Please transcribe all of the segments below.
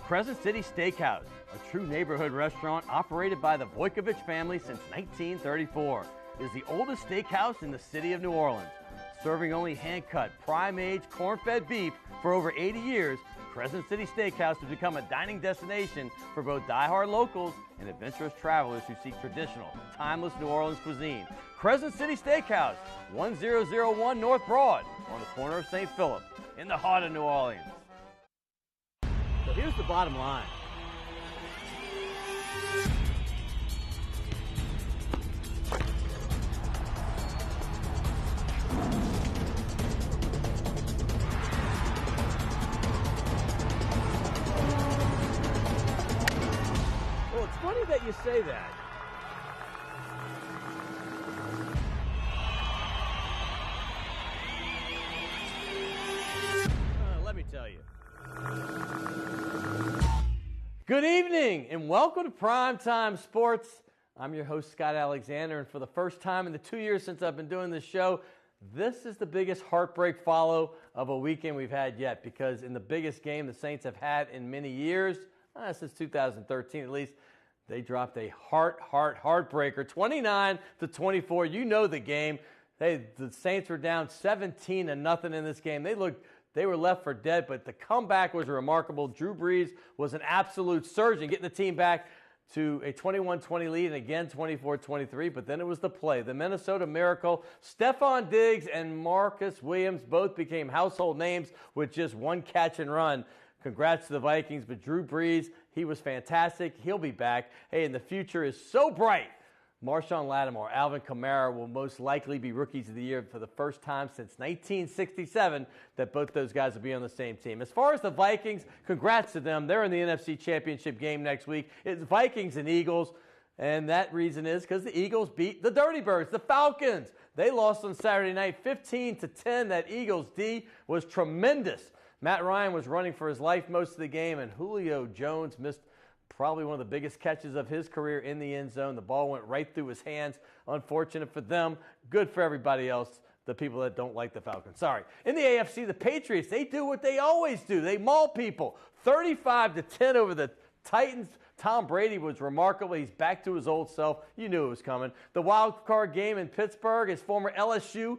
Crescent City Steakhouse, a true neighborhood restaurant operated by the Vojkovic family since 1934, is the oldest steakhouse in the city of New Orleans. Serving only hand-cut, prime-aged, corn-fed beef for over 80 years, Crescent City Steakhouse has become a dining destination for both die-hard locals and adventurous travelers who seek traditional, timeless New Orleans cuisine. Crescent City Steakhouse, 1001 North Broad, on the corner of St. Philip, in the heart of New Orleans. So here's the bottom line. Well, it's funny that you say that. Let me tell you. Good evening and welcome to Primetime Sports. I'm your host, Scott Alexander, and for the first time in the 2 years since I've been doing this show, this is the biggest heartbreak follow of a weekend we've had yet, because in the biggest game the Saints have had in many years, since 2013 at least, they dropped a heartbreaker, 29-24. You know the game. The Saints were down 17-0 in this game. They were left for dead, but the comeback was remarkable. Drew Brees was an absolute surgeon, getting the team back to a 21-20 lead, and again 24-23, but then it was the play. The Minnesota Miracle, Stephon Diggs and Marcus Williams both became household names with just one catch and run. Congrats to the Vikings, but Drew Brees, he was fantastic. He'll be back. Hey, and the future is so bright. Marshawn Lattimore, Alvin Kamara will most likely be Rookies of the Year for the first time since 1967 that both those guys will be on the same team. As far as the Vikings, congrats to them. They're in the NFC Championship game next week. It's Vikings and Eagles, and that reason is because the Eagles beat the Dirty Birds, the Falcons. They lost on Saturday night 15-10. That Eagles D was tremendous. Matt Ryan was running for his life most of the game, and Julio Jones missed probably one of the biggest catches of his career in the end zone. The ball went right through his hands. Unfortunate for them. Good for everybody else, the people that don't like the Falcons. Sorry. In the AFC, the Patriots, they do what they always do. They maul people. 35-10 over the Titans. Tom Brady was remarkable. He's back to his old self. You knew it was coming. The wild card game in Pittsburgh, his former LSU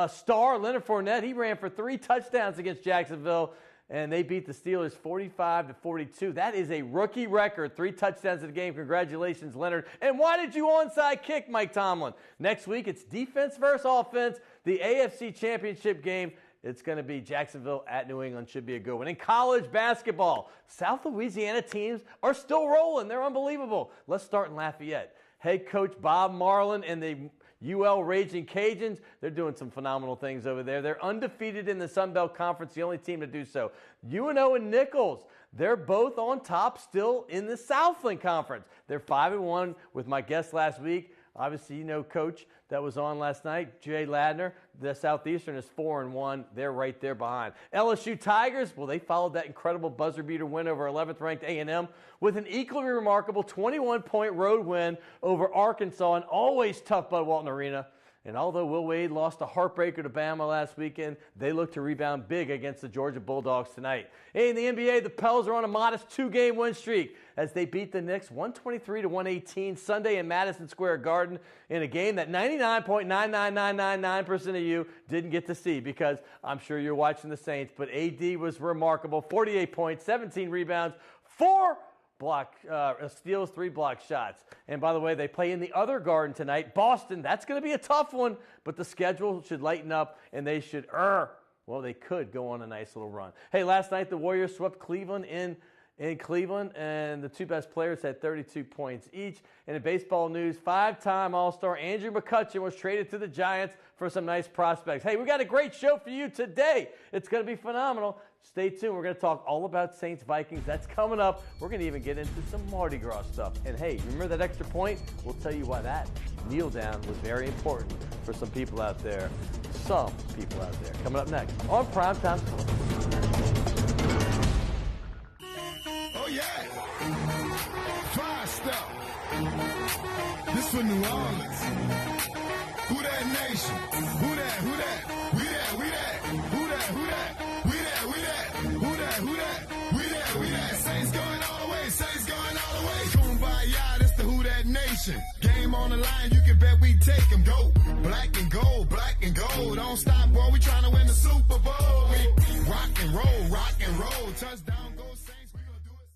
star, Leonard Fournette, he ran for 3 touchdowns against Jacksonville, and they beat the Steelers 45-42. That is a rookie record. 3 touchdowns in the game. Congratulations, Leonard. And why did you onside kick, Mike Tomlin? Next week, it's defense versus offense. The AFC Championship game, it's going to be Jacksonville at New England. Should be a good one. In college basketball, South Louisiana teams are still rolling. They're unbelievable. Let's start in Lafayette. Head coach Bob Marlin and the UL Raging Cajuns, they're doing some phenomenal things over there. They're undefeated in the Sun Belt Conference, the only team to do so. UNO and Nichols, they're both on top still in the Southland Conference. They're 5-1 with my guest last week. Obviously, you know Coach that was on last night, Jay Ladner. The Southeastern is 4-1. They're right there behind. LSU Tigers, well, they followed that incredible buzzer-beater win over 11th-ranked A&M with an equally remarkable 21-point road win over Arkansas, and always tough Bud Walton Arena. And although Will Wade lost a heartbreaker to Bama last weekend, they look to rebound big against the Georgia Bulldogs tonight. In the NBA, the Pels are on a modest 2-game win streak as they beat the Knicks 123-118 Sunday in Madison Square Garden in a game that 99.99999% of you didn't get to see, because I'm sure you're watching the Saints. But AD was remarkable. 48 points, 17 rebounds, 4 steals, 3 block shots. And by the way, they play in the other Garden tonight, Boston. That's going to be a tough one, but the schedule should lighten up, and they should, they could go on a nice little run. Hey, last night the Warriors swept Cleveland in Cleveland, and the 2 best players had 32 points each. And in baseball news, 5-time All-Star Andrew McCutchen was traded to the Giants for some nice prospects. Hey, we got a great show for you today. It's going to be phenomenal. Stay tuned. We're going to talk all about Saints-Vikings. That's coming up. We're going to even get into some Mardi Gras stuff. And hey, remember that extra point? We'll tell you why that kneel down was very important for some people out there. Some people out there. Coming up next on Primetime Sports. Oh, yeah. Fire stuff. This for New Orleans. Who that nation? Who that? Who that? We that, we that. Who that? Who that? We that, we that. Who that? Who that? We that, we that. Saints go action. Game on the line, you can bet we take 'em. Go black and gold, black and gold. Don't stop, boy, we tryna win the Super Bowl. We rock and roll, touchdown, go Saints, we gonna do it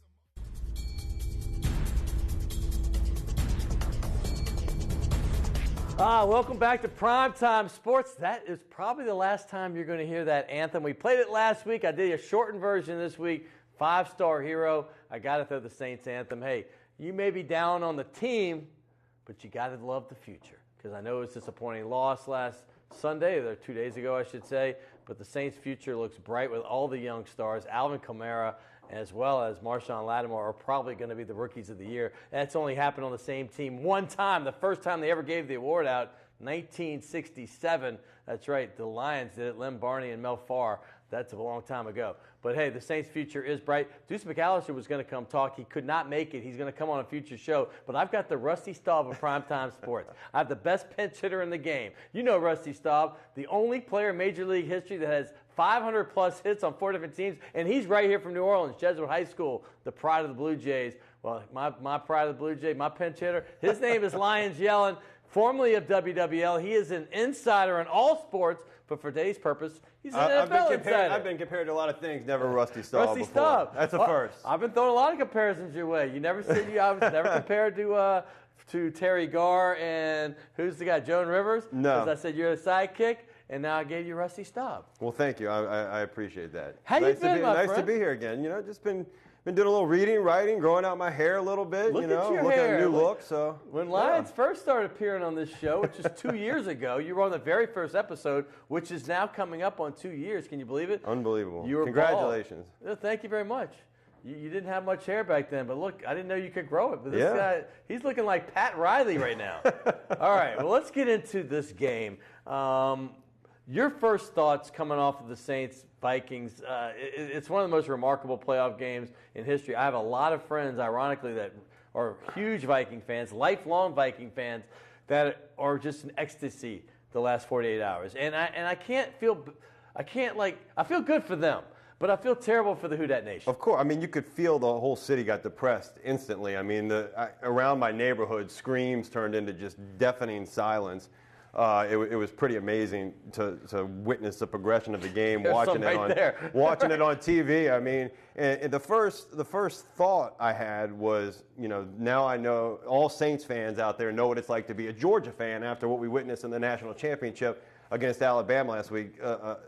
some more. Welcome back to Primetime Sports. That is probably the last time you're going to hear that anthem. We played it last week. I did a shortened version this week. 5-star hero. I got to throw the Saints anthem. Hey, you may be down on the team, but you got to love the future. Because I know it was a disappointing loss last Sunday, or 2 days ago, I should say. But the Saints' future looks bright with all the young stars. Alvin Kamara, as well as Marshawn Lattimore, are probably going to be the rookies of the year. That's only happened on the same team one time. The first time they ever gave the award out, 1967. That's right, the Lions did it. Lem Barney and Mel Farr. That's a long time ago. But, hey, the Saints' future is bright. Deuce McAllister was going to come talk. He could not make it. He's going to come on a future show. But I've got the Rusty Staub of Primetime Sports. I have the best pinch hitter in the game. You know Rusty Staub, the only player in Major League history that has 500-plus hits on 4 different teams. And he's right here from New Orleans, Jesuit High School, the pride of the Blue Jays. Well, my pride of the Blue Jays, my pinch hitter, his name is Lyons Yellin, formerly of WWL. He is an insider in all sports. But for today's purpose, he's an NFL insider. I've been compared to a lot of things, never Rusty Staub Rusty before. Staub. That's a first. I've been throwing a lot of comparisons your way. You never said I was never compared to Terry Garr and who's the guy, Joan Rivers? No. Because I said you're a sidekick, and now I gave you Rusty Staub. Well, thank you. I appreciate that. How you been, my friend? Nice to be here again. You know, just been doing a little reading, writing, growing out my hair a little bit. Look you know, at your looking hair. at a new look. So when Lyons first started appearing on this show, which is 2 years ago, you were on the very first episode, which is now coming up on 2 years. Can you believe it? Unbelievable. You were Congratulations. bald. Thank you very much. You didn't have much hair back then, but look, I didn't know you could grow it. But this guy, he's looking like Pat Riley right now. All right, well, let's get into this game. Your first thoughts coming off of the Saints-Vikings, it's one of the most remarkable playoff games in history. I have a lot of friends, ironically, that are huge Viking fans, lifelong Viking fans, that are just in ecstasy the last 48 hours. And I feel good for them, but I feel terrible for the Who Dat Nation. Of course. I mean, you could feel the whole city got depressed instantly. I mean, around my neighborhood, screams turned into just deafening silence. It was pretty amazing to witness the progression of the game, watching it on TV. I mean, and the first thought I had was, you know, now I know all Saints fans out there know what it's like to be a Georgia fan after what we witnessed in the national championship against Alabama last week.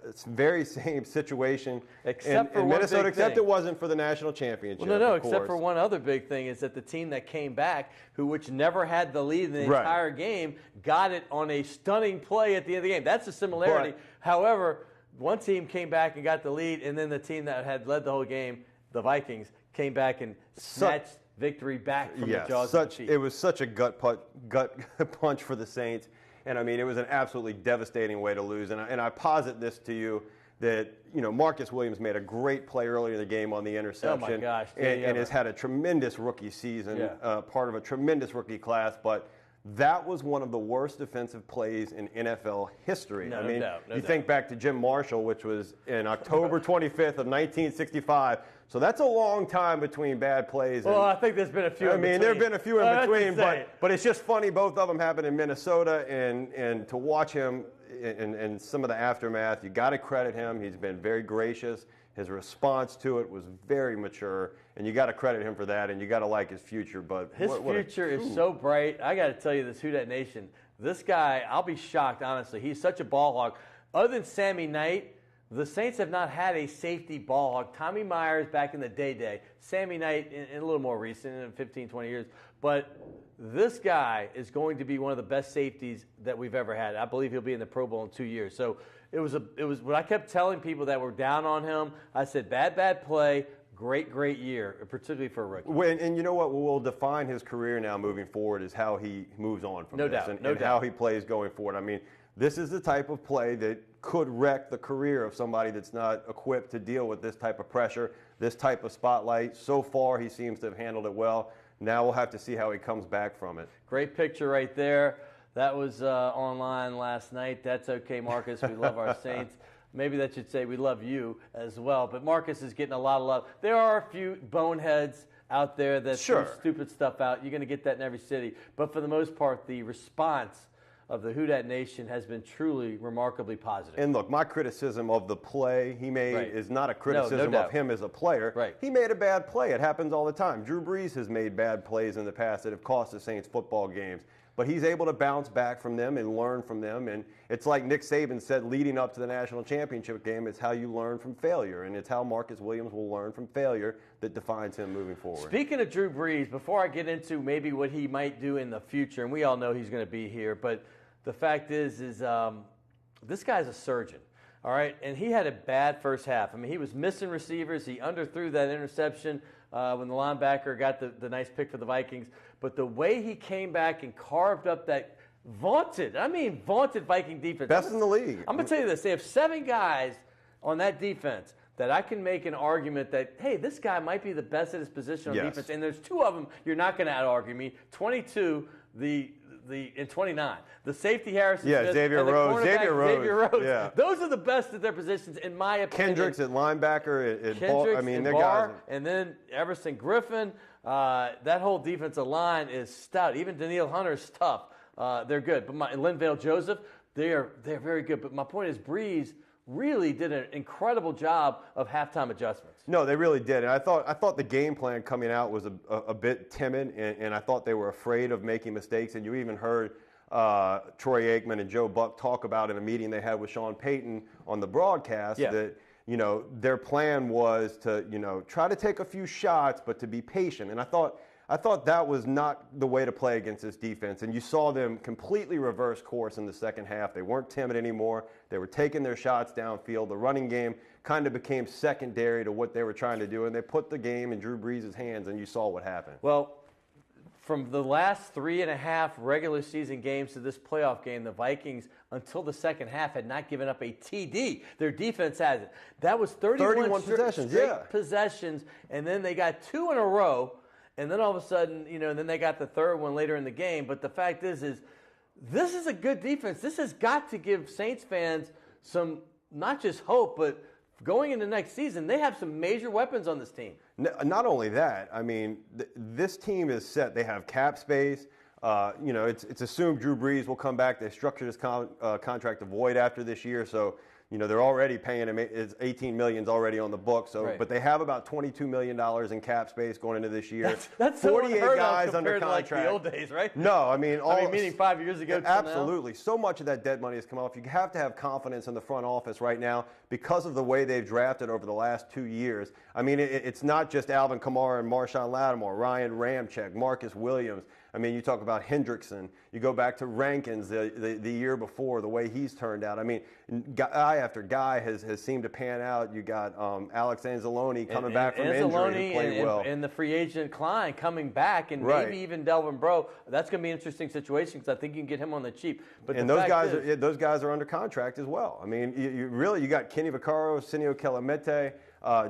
It's very same situation except for in Minnesota, except thing. It wasn't for the national championship. Well, no, except for one other big thing is that the team that came back, which never had the lead in the entire game, got it on a stunning play at the end of the game. That's the similarity. However, one team came back and got the lead, and then the team that had led the whole game, the Vikings, came back and snatched victory back from the jaws of defeat. It was such a gut punch for the Saints. And, I mean, it was an absolutely devastating way to lose. And I posit this to you that, you know, Marcus Williams made a great play earlier in the game on the interception. Oh, my gosh. And has had a tremendous rookie season, part of a tremendous rookie class. But that was one of the worst defensive plays in NFL history. No doubt. You think back to Jim Marshall, which was in October 25th of 1965. So that's a long time between bad plays. Well, I think there's been a few in between. I mean, there have been a few in between, but it's just funny. Both of them happened in Minnesota, and to watch him in some of the aftermath, you got to credit him. He's been very gracious. His response to it was very mature, and you got to credit him for that, and you got to like his future. But his future is so bright. I got to tell you, this Who Dat Nation, this guy, I'll be shocked, honestly. He's such a ball hog. Other than Sammy Knight, the Saints have not had a safety ball hog. Tommy Myers back in the day. Sammy Knight in a little more recent, in 15, 20 years. But this guy is going to be one of the best safeties that we've ever had. I believe he'll be in the Pro Bowl in 2 years. So it was when I kept telling people that were down on him, I said, bad play, great year, particularly for a rookie. And you know what will define his career now moving forward is how he moves on from this. And how he plays going forward. I mean, this is the type of play that could wreck the career of somebody that's not equipped to deal with this type of pressure, this type of spotlight. So far, he seems to have handled it well. Now we'll have to see how he comes back from it. Great picture right there. That was online last night. That's okay, Marcus. We love our Saints. Maybe that should say we love you as well. But Marcus is getting a lot of love. There are a few boneheads out there that Sure. throw stupid stuff out. You're going to get that in every city. But for the most part, the response of the Who Dat Nation has been truly remarkably positive. And look, my criticism of the play he made Right. is not a criticism doubt. of him as a player. Right. He made a bad play. It happens all the time. Drew Brees has made bad plays in the past that have cost the Saints football games. But he's able to bounce back from them and learn from them. And it's like Nick Saban said leading up to the national championship game, it's how you learn from failure. And it's how Marcus Williams will learn from failure that defines him moving forward. Speaking of Drew Brees, before I get into maybe what he might do in the future, and we all know he's going to be here, but the fact is this guy's a surgeon, all right? And he had a bad first half. I mean, he was missing receivers. He underthrew that interception when the linebacker got the nice pick for the Vikings. But the way he came back and carved up that vaunted Viking defense. Best in the league. I'm going to tell you this. They have 7 guys on that defense that I can make an argument that, hey, this guy might be the best at his position on defense. And there's 2 of them you're not going to out-argue me. 22, and 29. The safety Harrison Smith, Xavier and the Rhodes. cornerback Xavier Rhodes. Yeah. Those are the best at their positions, in my opinion. Kendricks at linebacker. At Kendricks I mean, and they're Barr, guys. and then Everson Griffin. That whole defensive line is stout. Even Daniil Hunter's tough. They're good. But Linval Joseph, they're very good. But my point is, Brees really did an incredible job of halftime adjustments. No, they really did. And I thought the game plan coming out was a bit timid, and I thought they were afraid of making mistakes. And you even heard Troy Aikman and Joe Buck talk about in a meeting they had with Sean Payton on the broadcast that, their plan was to, try to take a few shots, but to be patient. And I thought that was not the way to play against this defense. And you saw them completely reverse course in the second half. They weren't timid anymore. They were taking their shots downfield. The running game kind of became secondary to what they were trying to do. And they put the game in Drew Brees' hands, and you saw what happened. Well, from the last 3.5 regular season games to this playoff game, the Vikings, until the second half, had not given up a TD. Their defense hasn't. That was 31 possessions, straight possessions, and then they got 2 in a row. And then all of a sudden, and then they got the third one later in the game. But the fact is this is a good defense. This has got to give Saints fans some, not just hope, but going into next season, they have some major weapons on this team. Not only that, I mean, this team is set. They have cap space. It's assumed Drew Brees will come back. They structured his contract to void after this year, so they're already paying him. It's $18 million already on the book. So, right. But they have about $22 million in cap space going into this year. That's 48 guys under to contract. like the old days, right? No, meaning 5 years ago. Absolutely. So much of that dead money has come off. You have to have confidence in the front office right now because of the way they've drafted over the last 2 years. I mean, it's not just Alvin Kamara and Marshawn Lattimore, Ryan Ramczyk, Marcus Williams. I mean, you talk about Hendrickson. You go back to Rankins the year before, the way he's turned out. I mean, guy after guy has seemed to pan out. You got Alex Anzalone coming back from injury and played well. And the free agent Klein coming back, and right. maybe even Delvin Breaux. That's going to be an interesting situation because I think you can get him on the cheap. But those guys are under contract as well. I mean, you got Kenny Vaccaro, Sinio Kelemete.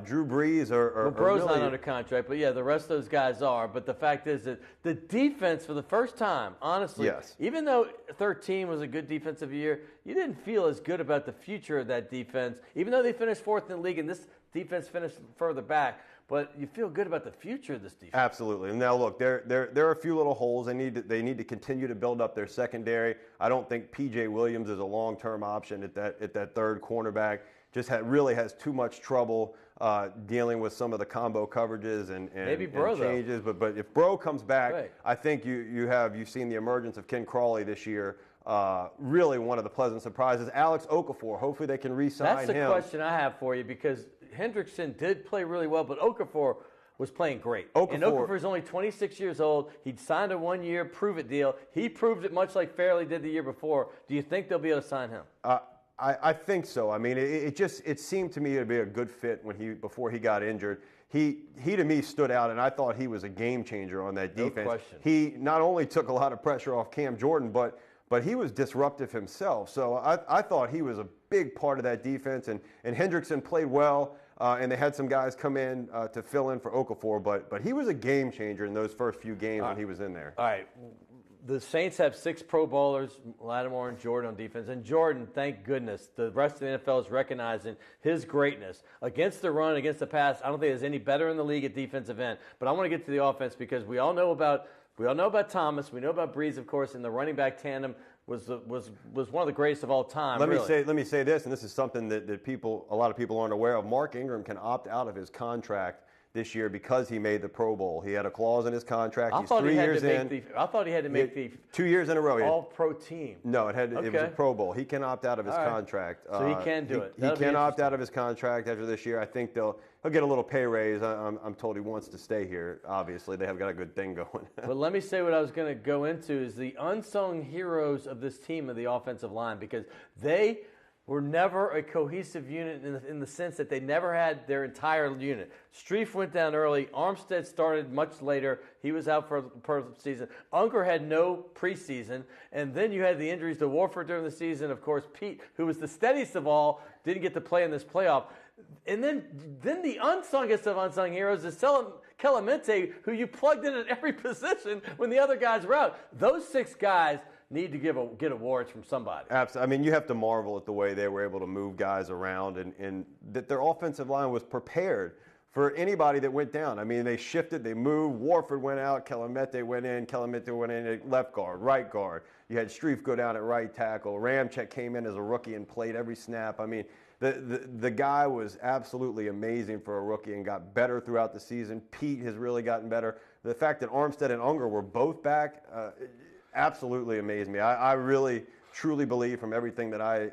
Drew Brees are Breaux's really not under contract, but yeah, the rest of those guys are. But the fact is that the defense, for the first time, honestly, yes. Even though 13 was a good defensive year, you didn't feel as good about the future of that defense, even though they finished 4th in the league and this defense finished further back. But you feel good about the future of this defense. Absolutely. And now look, there are a few little holes. They need to continue to build up their secondary. I don't think P.J. Williams is a long-term option at that third cornerback. Really has too much trouble dealing with some of the combo coverages and maybe Breaux, changes. But if Breaux comes back, right. I think you've seen the emergence of Ken Crawley this year. Really one of the pleasant surprises. Alex Okafor, hopefully they can re-sign him. That's the question I have for you because Hendrickson did play really well, but Okafor was playing great. And Okafor's only 26 years old. He'd signed a 1-year prove-it deal. He proved it much like Fairley did the year before. Do you think they'll be able to sign him? I think so. I mean, it seemed to me to be a good fit before he got injured. He to me stood out, and I thought he was a game changer on that defense. No question. He not only took a lot of pressure off Cam Jordan, but he was disruptive himself. So I thought he was a big part of that defense, and Hendrickson played well, and they had some guys come in to fill in for Okafor, but he was a game changer in those first few games when he was in there. All right. the Saints have 6 Pro Bowlers, Lattimore and Jordan on defense. And Jordan, thank goodness, the rest of the NFL is recognizing his greatness. Against the run, against the pass, I don't think there's any better in the league at defensive end. But I want to get to the offense because we all know about Thomas, we know about Breeze, of course, and the running back tandem was one of the greatest of all time. Let me say this, and this is something that a lot of people aren't aware of. Mark Ingram can opt out of his contract this year because he made the Pro Bowl. He had a clause in his contract. He's 3 years in. I thought he had to make the 2 years in a row. All-Pro team. No, it was a Pro Bowl. He can opt out of his contract. So he can do it. He can opt out of his contract after this year. I think he'll get a little pay raise. I'm told he wants to stay here. Obviously, they have got a good thing going. But let me say what I was going to go into is the unsung heroes of this team of the offensive line, because they were never a cohesive unit in the sense that they never had their entire unit. Streif went down early. Armstead started much later. He was out for the season. Unger had no preseason. And then you had the injuries to Warford during the season. Of course, Pete, who was the steadiest of all, didn't get to play in this playoff. And then the unsungest of unsung heroes is Clemente, who you plugged in at every position when the other guys were out. Those 6 guys need to get awards from somebody. Absolutely. I mean, you have to marvel at the way they were able to move guys around and that their offensive line was prepared for anybody that went down. I mean, they shifted, they moved. Warford went out, Clemente went in at left guard, right guard. You had Streif go down at right tackle. Ramczyk came in as a rookie and played every snap. I mean, the guy was absolutely amazing for a rookie and got better throughout the season. Pete has really gotten better. The fact that Armstead and Unger were both back absolutely amazed me. I really, truly believe from everything that I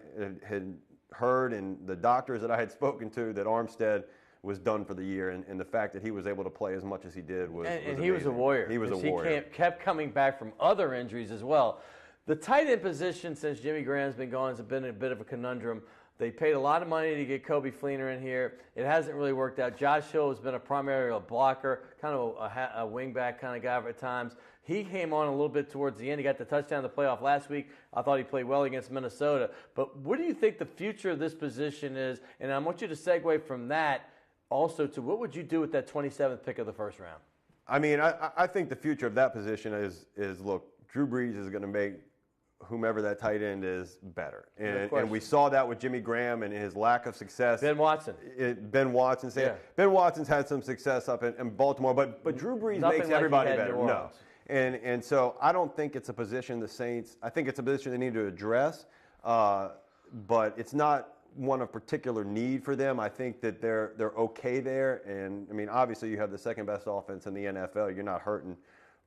had heard and the doctors that I had spoken to that Armstead was done for the year, and the fact that he was able to play as much as he did was and he was a warrior. He was a warrior. He kept coming back from other injuries as well. The tight end position since Jimmy Graham's been gone has been a bit of a conundrum. They paid a lot of money to get Kobe Fleener in here. It hasn't really worked out. Josh Hill has been a primary blocker, kind of a wingback kind of guy at times. He came on a little bit towards the end. He got the touchdown in the playoff last week. I thought he played well against Minnesota. But what do you think the future of this position is? And I want you to segue from that also to what would you do with that 27th pick of the first round? I mean, I think the future of that position is look, Drew Brees is going to make whomever that tight end is better. And we saw that with Jimmy Graham and his lack of success. Ben Watson. Ben Watson's had some success up in Baltimore, but Drew Brees makes everybody better. No. And so I don't think it's a position the Saints, I think it's a position they need to address, but it's not one of particular need for them. I think that they're okay there. And, I mean, obviously you have the second best offense in the NFL. You're not hurting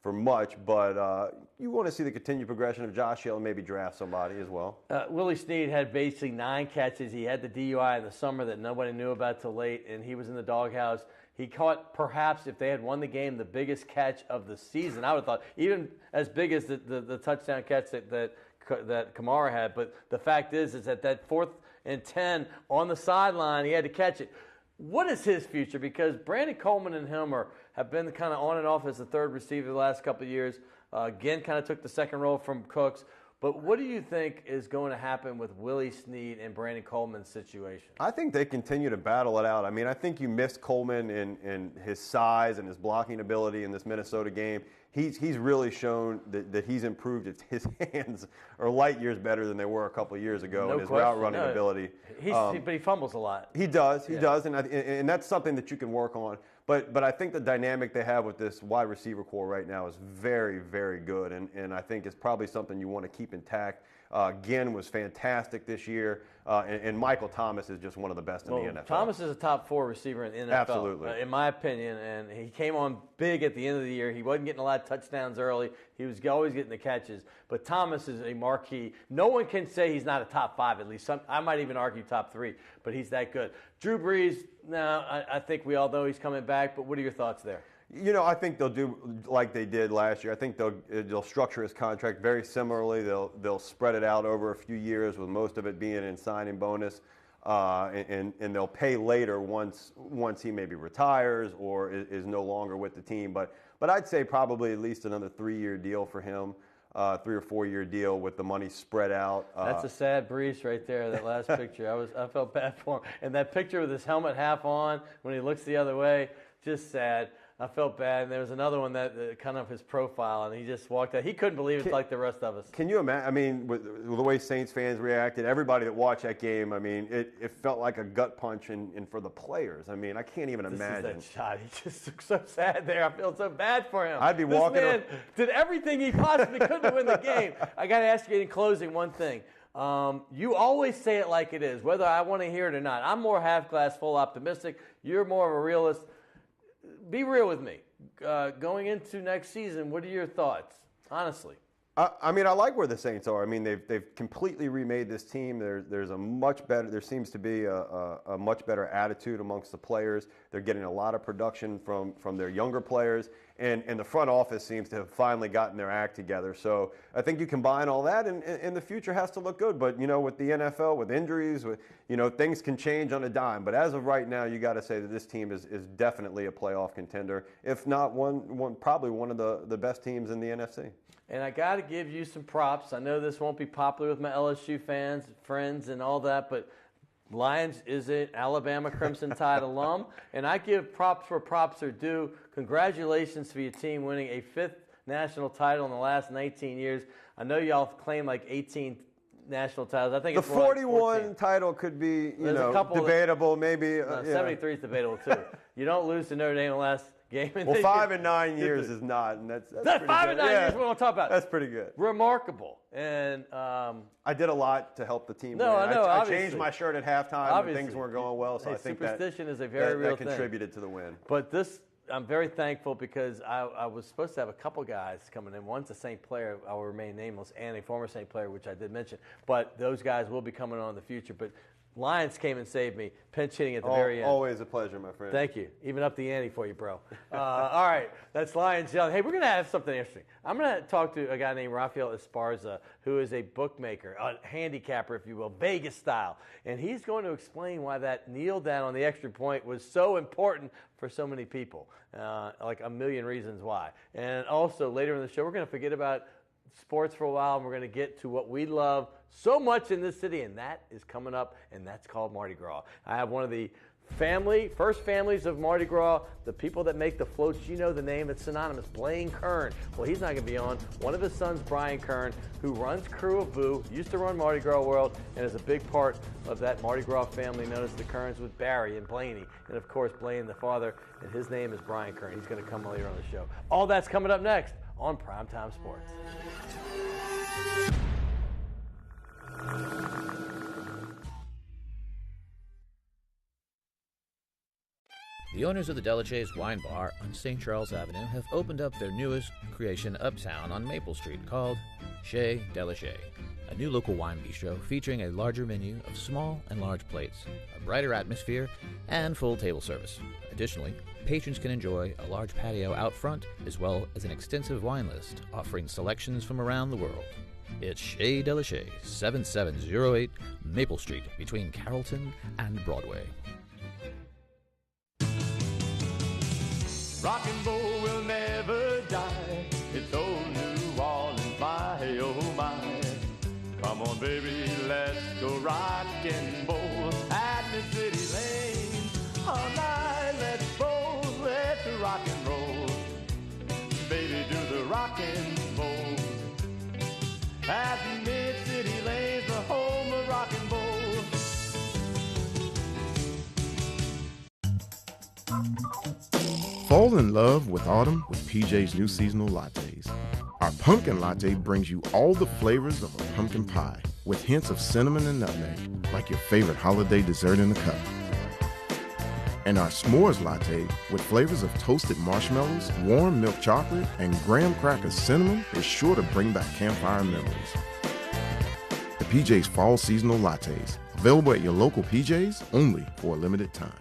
for much, but you want to see the continued progression of Josh Hill and maybe draft somebody as well. Willie Snead had basically 9 catches. He had the DUI in the summer that nobody knew about till late, and he was in the doghouse. He caught, perhaps, if they had won the game, the biggest catch of the season. I would have thought, even as big as the touchdown catch that Kamara had. But the fact is that 4th and 10 on the sideline, he had to catch it. What is his future? Because Brandon Coleman and him have been kind of on and off as the third receiver the last couple of years. Again, kind of took the second role from Cooks. But what do you think is going to happen with Willie Snead and Brandon Coleman's situation? I think they continue to battle it out. I mean, I think you missed Coleman in his size and his blocking ability in this Minnesota game. He's really shown that he's improved. His hands are light years better than they were a couple of years ago, and his route running ability. But he fumbles a lot. He does, and that's something that you can work on. But I think the dynamic they have with this wide receiver core right now is very, very good, and I think it's probably something you want to keep intact. Ginn was fantastic this year, and Michael Thomas is just one of the best in the NFL. Thomas is a top 4 receiver in the NFL, absolutely, in my opinion, and he came on big at the end of the year. He wasn't getting a lot of touchdowns early. He was always getting the catches, but Thomas is a marquee. No one can say he's not a top 5 at least. I might even argue top 3, but he's that good. Drew Brees, I think we all know he's coming back, but what are your thoughts there? You know, I think they'll do like they did last year. I think they'll structure his contract very similarly. They'll spread it out over a few years, with most of it being in signing bonus, and they'll pay later once he maybe retires or is no longer with the team. But I'd say probably at least another 3-year deal for him, 3 or 4 year deal with the money spread out. That's a sad Brees right there. That last picture, I felt bad for him, and that picture with his helmet half on when he looks the other way, just sad. I felt bad. And there was another one that kind of his profile, and he just walked out. He couldn't believe it like the rest of us. Can you imagine? I mean, with the way Saints fans reacted, everybody that watched that game, I mean, it felt like a gut punch and for the players. I mean, I can't even imagine. This is that shot. He just looked so sad there. I feel so bad for him. I'd be walking. This man did everything he possibly could to win the game. I got to ask you in closing one thing. You always say it like it is, whether I want to hear it or not. I'm more half glass full optimistic. You're more of a realist. Be real with me. Going into next season, what are your thoughts, honestly? I mean, I like where the Saints are. I mean, they've completely remade this team. There's a much better. There seems to be a much better attitude amongst the players. They're getting a lot of production from their younger players, and the front office seems to have finally gotten their act together. So I think you combine all that, and the future has to look good. But with the NFL, with injuries, things can change on a dime. But as of right now, you got to say that this team is definitely a playoff contender, if not probably one of the best teams in the NFC. And I got to give you some props. I know this won't be popular with my LSU friends, and all that, but Lyons is an Alabama Crimson Tide alum, and I give props where props are due. Congratulations for your team winning a 5th national title in the last 19 years. I know y'all claim like 18 national titles. I think the it's 41 like title could be debatable. Maybe 73 is debatable too. You don't lose to Notre Dame in the last game. Well, 5 and 9 years is not, and that's 5 and 9 years. We're gonna talk about. That's pretty good. Remarkable, and I did a lot to help the team. No, win. I know. I changed my shirt at halftime when things weren't going well, so I think superstition is a very real thing. That contributed to the win. But I'm very thankful because I was supposed to have a couple guys coming in. One's a Saint player, I will remain nameless, and a former Saint player, which I did mention. But those guys will be coming on in the future. But Lyons came and saved me, pinch hitting at the very end. Always a pleasure, my friend. Thank you. Even up the ante for you, bro. All right, that's Lyons Yellin. Hey, we're going to have something interesting. I'm going to talk to a guy named Rafael Esparza, who is a bookmaker, a handicapper, if you will, Vegas style. And he's going to explain why that kneel down on the extra point was so important for so many people, like a million reasons why. And also, later in the show, we're going to forget about sports for a while, and we're going to get to what we love so much in this city, and that is coming up, and that's called Mardi Gras. I have one of the first families of Mardi Gras, the people that make the floats. You know the name, it's synonymous, Kern. Well, he's not going to be on. One of his sons, Brian Kern, who runs Crew of Boo, used to run Mardi Gras World, and is a big part of that Mardi Gras family known as the Kerns with Barry and Blaney. And, of course, Blaine, the father, and his name is Brian Kern. He's going to come later on the show. All that's coming up next on Primetime Sports. The owners of the Delachaise Wine Bar on St. Charles Avenue have opened up their newest creation uptown on Maple Street called Chez Delachaise, a new local wine bistro featuring a larger menu of small and large plates, a brighter atmosphere, and full table service. Additionally, patrons can enjoy a large patio out front as well as an extensive wine list offering selections from around the world. It's Chez Delachaise, 7708 Maple Street between Carrollton and Broadway. Rock and roll will never die. It's old New Orleans, my oh my. Come on, baby, let's go rock and roll at the city lane. All night, let's roll, let's rock and roll. Baby, do the rock and roll. At Mid-City Lane's the home of rock and roll. Fall in love with autumn with PJ's new seasonal lattes. Our pumpkin latte brings you all the flavors of a pumpkin pie with hints of cinnamon and nutmeg, like your favorite holiday dessert in a cup. And our s'mores latte with flavors of toasted marshmallows, warm milk chocolate, and graham cracker cinnamon is sure to bring back campfire memories. The PJ's Fall Seasonal Lattes, available at your local PJ's only for a limited time.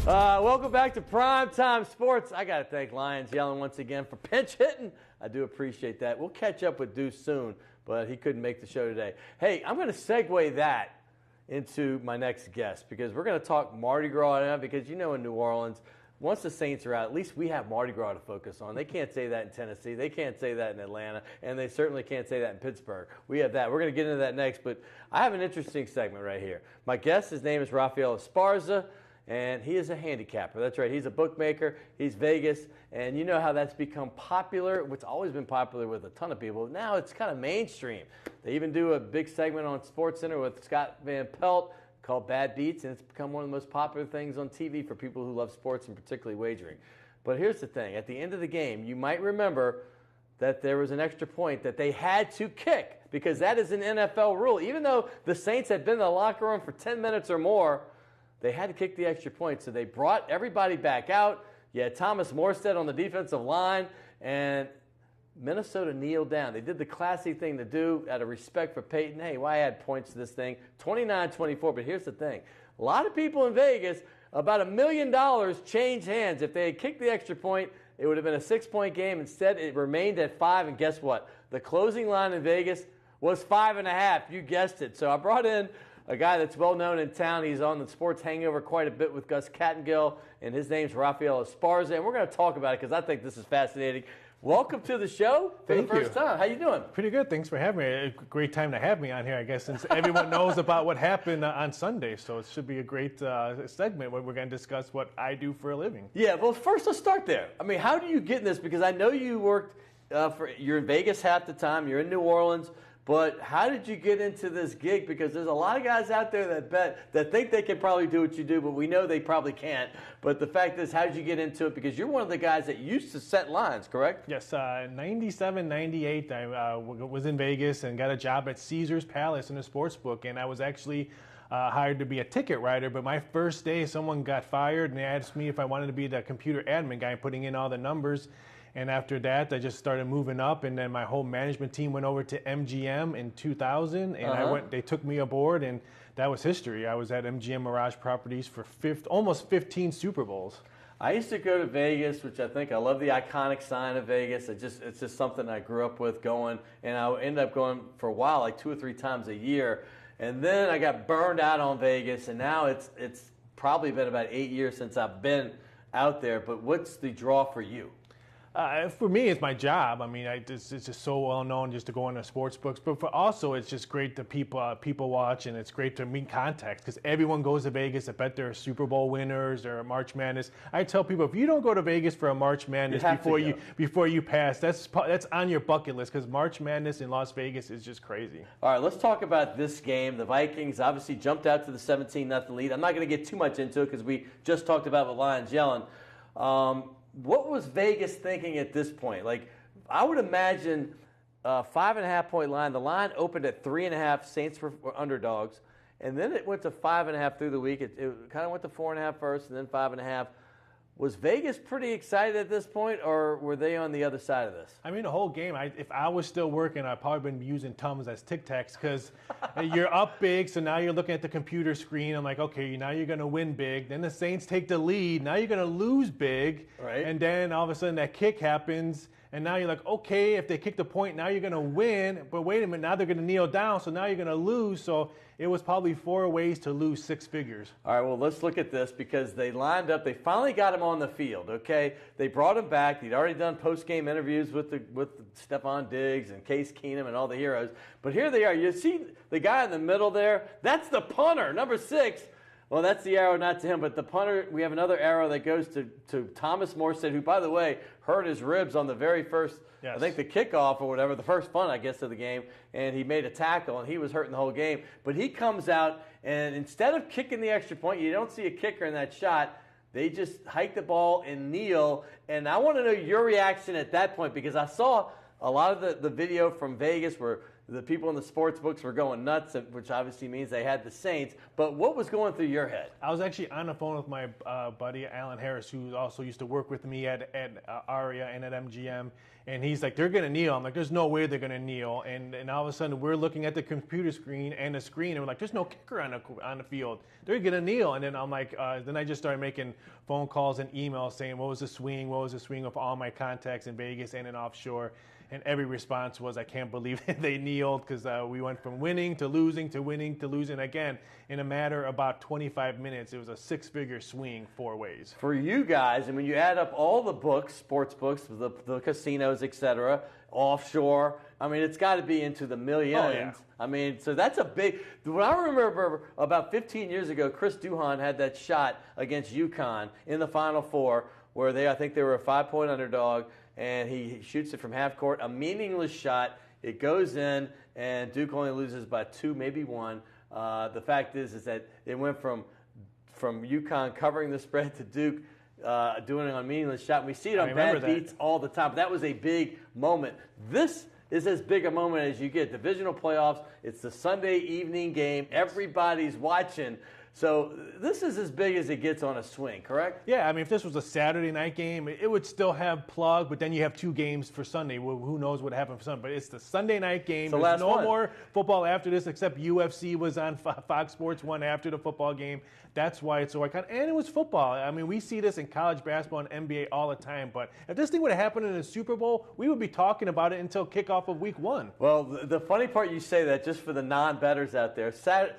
Welcome back to Primetime Sports. I got to thank Lyons Yellin once again for pinch hitting. I do appreciate that. We'll catch up with Deuce soon, but he couldn't make the show today. Hey, I'm going to segue that into my next guest because we're going to talk Mardi Gras now because, in New Orleans, once the Saints are out, at least we have Mardi Gras to focus on. They can't say that in Tennessee. They can't say that in Atlanta. And they certainly can't say that in Pittsburgh. We have that. We're going to get into that next. But I have an interesting segment right here. My guest, his name is Rafael Esparza, and he is a handicapper. That's right. He's a bookmaker. He's Vegas. And you know how that's become popular. It's always been popular with a ton of people. Now it's kind of mainstream. They even do a big segment on SportsCenter with Scott Van Pelt called Bad Beats, and it's become one of the most popular things on TV for people who love sports and particularly wagering. But here's the thing. At the end of the game, you might remember that there was an extra point that they had to kick because that is an NFL rule. Even though the Saints had been in the locker room for 10 minutes or more, they had to kick the extra point. So they brought everybody back out. You had Thomas Morrison on the defensive line, and Minnesota kneeled down. They did the classy thing to do out of respect for Peyton. Hey, why add points to this thing? 29-24, but here's the thing. A lot of people in Vegas, about $1 million changed hands. If they had kicked the extra point, it would have been a 6-point game. Instead, it remained at 5, and guess what? The closing line in Vegas was 5.5. You guessed it. So I brought in a guy that's well-known in town. He's on the Sports Hangover quite a bit with Gus Kattengill, and his name's Rafael Esparza, and we're going to talk about it because I think this is fascinating. Welcome to the show for the first time. How you doing? Pretty good. Thanks for having me. A great time to have me on here, I guess, since everyone knows about what happened on Sunday. So it should be a great segment where we're going to discuss what I do for a living. Yeah, well, first let's start there. I mean, how do you get in this? Because I know you worked you're in Vegas half the time. You're in New Orleans. But how did you get into this gig? Because there's a lot of guys out there that think they can probably do what you do, but we know they probably can't. But the fact is, how did you get into it? Because you're one of the guys that used to set lines, correct? Yes, 97, 98, I was in Vegas and got a job at Caesar's Palace in a sports book, and I was actually hired to be a ticket writer. But my first day, someone got fired, and they asked me if I wanted to be the computer admin guy putting in all the numbers. And after that, I just started moving up, and then my whole management team went over to MGM in 2000, and they took me aboard, and that was history. I was at MGM Mirage Properties for almost 15 Super Bowls. I used to go to Vegas, which I love the iconic sign of Vegas. It's just something I grew up with going, and I ended up going for a while, like 2 or 3 times a year. And then I got burned out on Vegas, and now it's probably been about 8 years since I've been out there. But what's the draw for you? For me, it's my job. I mean, it's just so well known just to go into sports books. But also, it's just great to people watch, and it's great to meet contacts because everyone goes to Vegas. I bet they're Super Bowl winners or March Madness. I tell people, if you don't go to Vegas for a March Madness before you pass, that's on your bucket list because March Madness in Las Vegas is just crazy. All right, let's talk about this game. The Vikings obviously jumped out to the 17-0 lead. I'm not going to get too much into it because we just talked about with Lyons Yellin. What was Vegas thinking at this point? Like, I would imagine a 5.5-point line. The line opened at 3.5. Saints were underdogs, and then it went to 5.5 through the week. It kind of went to 4.5 first, and then 5.5. Was Vegas pretty excited at this point, or were they on the other side of this? I mean, the whole game, if I was still working, I'd probably been using Tums as Tic Tacs because you're up big, so now you're looking at the computer screen. I'm like, okay, now you're going to win big. Then the Saints take the lead. Now you're going to lose big. Right. And then all of a sudden that kick happens, and now you're like, okay, if they kick the point, now you're going to win. But wait a minute, now they're going to kneel down, so now you're going to lose. So it was probably 4 ways to lose 6 figures. All right, well, let's look at this because they lined up. They finally got him on the field, okay? They brought him back. He'd already done post-game interviews with Stephon Diggs and Case Keenum and all the heroes. But here they are. You see the guy in the middle there? That's the punter, number 6. Well, that's the arrow, not to him, but the punter, we have another arrow that goes to Thomas Morrison, who, by the way, hurt his ribs on the very first, yes, I think the kickoff or whatever, the first punt, I guess, of the game, and he made a tackle, and he was hurting the whole game. But he comes out, and instead of kicking the extra point, you don't see a kicker in that shot. They just hike the ball and kneel, and I want to know your reaction at that point because I saw a lot of the video from Vegas where the people in the sports books were going nuts, which obviously means they had the Saints. But what was going through your head? I was actually on the phone with my buddy, Alan Harris, who also used to work with me at Aria and at MGM. And he's like, they're going to kneel. I'm like, there's no way they're going to kneel. And all of a sudden, we're looking at the computer screen and the screen, and we're like, there's no kicker on the field. They're going to kneel. And then I'm like, then I just started making phone calls and emails saying, what was the swing? What was the swing of all my contacts in Vegas and in offshore? and every response was, I can't believe they kneeled, because we went from winning to losing to winning to losing again. In a matter of about 25 minutes, it was a 6-figure swing 4 ways. For you guys, and when you add up all the books, sports books, the casinos, etc., offshore, I mean, it's got to be into the millions. Oh, yeah. I mean, so that's a big. What I remember about 15 years ago, Chris Duhon had that shot against UConn in the Final Four, where I think they were a 5-point underdog, and he shoots it from half court, a meaningless shot. It goes in, and Duke only loses by 2, maybe 1. The fact is that it went from UConn covering the spread to Duke doing it on a meaningless shot. We see it on bad beats all the time. But that was a big moment. This is as big a moment as you get. Divisional playoffs. It's the Sunday evening game. Everybody's watching. So this is as big as it gets on a swing, correct? Yeah, I mean, if this was a Saturday night game, it would still have plug, but then you have 2 games for Sunday. Well, who knows what happened for Sunday? But it's the Sunday night game. There's no more football after this, except UFC was on Fox Sports 1 after the football game. That's why it's so iconic. And it was football. I mean, we see this in college basketball and NBA all the time. But if this thing would have happened in the Super Bowl, we would be talking about it until kickoff of Week 1. Well, the funny part you say that, just for the non-bettors out there,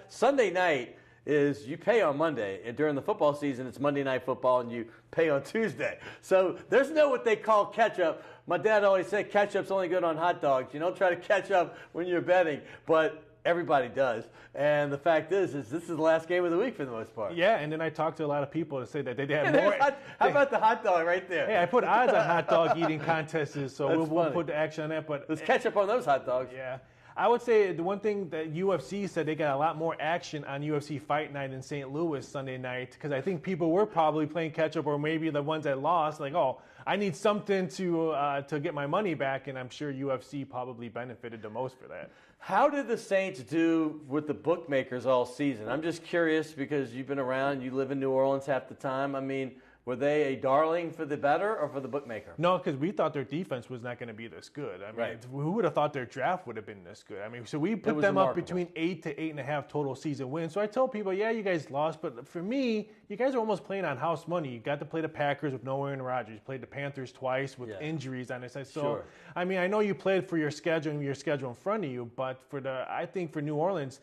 Sunday night is you pay on Monday, and during the football season, it's Monday Night Football, and you pay on Tuesday. So there's no what they call catch-up. My dad always said catch-up's only good on hot dogs. You don't try to catch up when you're betting, but everybody does. And the fact is this is the last game of the week for the most part. Yeah, and then I taled to a lot of people to say that they had more. How about the hot dog right there? Hey, I put odds on hot dog eating contests, so we'll put the action on that. But let's catch up on those hot dogs. Yeah. I would say the one thing that UFC said, they got a lot more action on UFC Fight Night in St. Louis Sunday night, because I think people were probably playing catch-up, or maybe the ones that lost, like, oh, I need something to get my money back, and I'm sure UFC probably benefited the most for that. How did the Saints do with the bookmakers all season? I'm just curious, because you've been around, you live in New Orleans half the time. I mean, were they a darling for the bettor or for the bookmaker? No, because we thought their defense was not going to be this good. I mean, Who would have thought their draft would have been this good? I mean, so we put them up between 8 to 8.5 total season wins. So I tell people, yeah, you guys lost, but for me, you guys are almost playing on house money. You got to play the Packers with no Aaron Rodgers. You played the Panthers twice with injuries on this side. So, I mean, I know you played for your schedule and your schedule in front of you, but I think for New Orleans,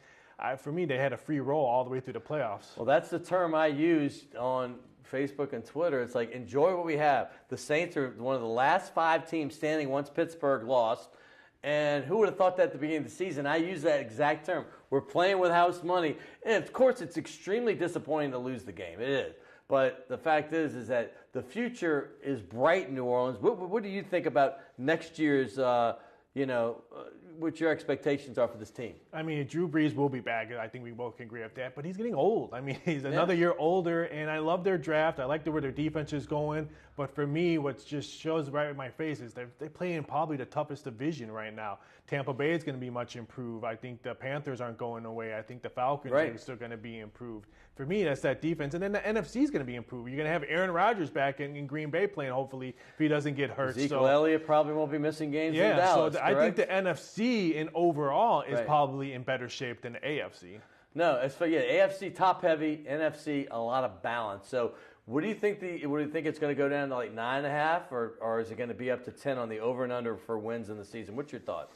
for me, they had a free roll all the way through the playoffs. Well, that's the term I used on Facebook and Twitter. It's like, enjoy what we have. The Saints are one of the last 5 teams standing once Pittsburgh lost. And who would have thought that at the beginning of the season? I use that exact term. We're playing with house money. And of course, it's extremely disappointing to lose the game. It is. But the fact is that the future is bright in New Orleans. What do you think about next year's, what your expectations are for this team? I mean, Drew Brees will be back. I think we both can agree with that. But he's getting old. I mean, he's another year older, and I love their draft. I like where their defense is going. But for me, what just shows right in my face is they play in probably the toughest division right now. Tampa Bay is going to be much improved. I think the Panthers aren't going away. I think the Falcons are still going to be improved. For me, that's that defense. And then the NFC is going to be improved. You're going to have Aaron Rodgers back in Green Bay playing, hopefully, if he doesn't get hurt. Ezekiel Elliott probably won't be missing games in Dallas, so I think the NFC in overall is probably in better shape than the AFC. No, AFC top heavy, NFC a lot of balance. So what do you think it's going to go down to, like 9.5, or is it going to be up to 10 on the over and under for wins in the season? What's your thought?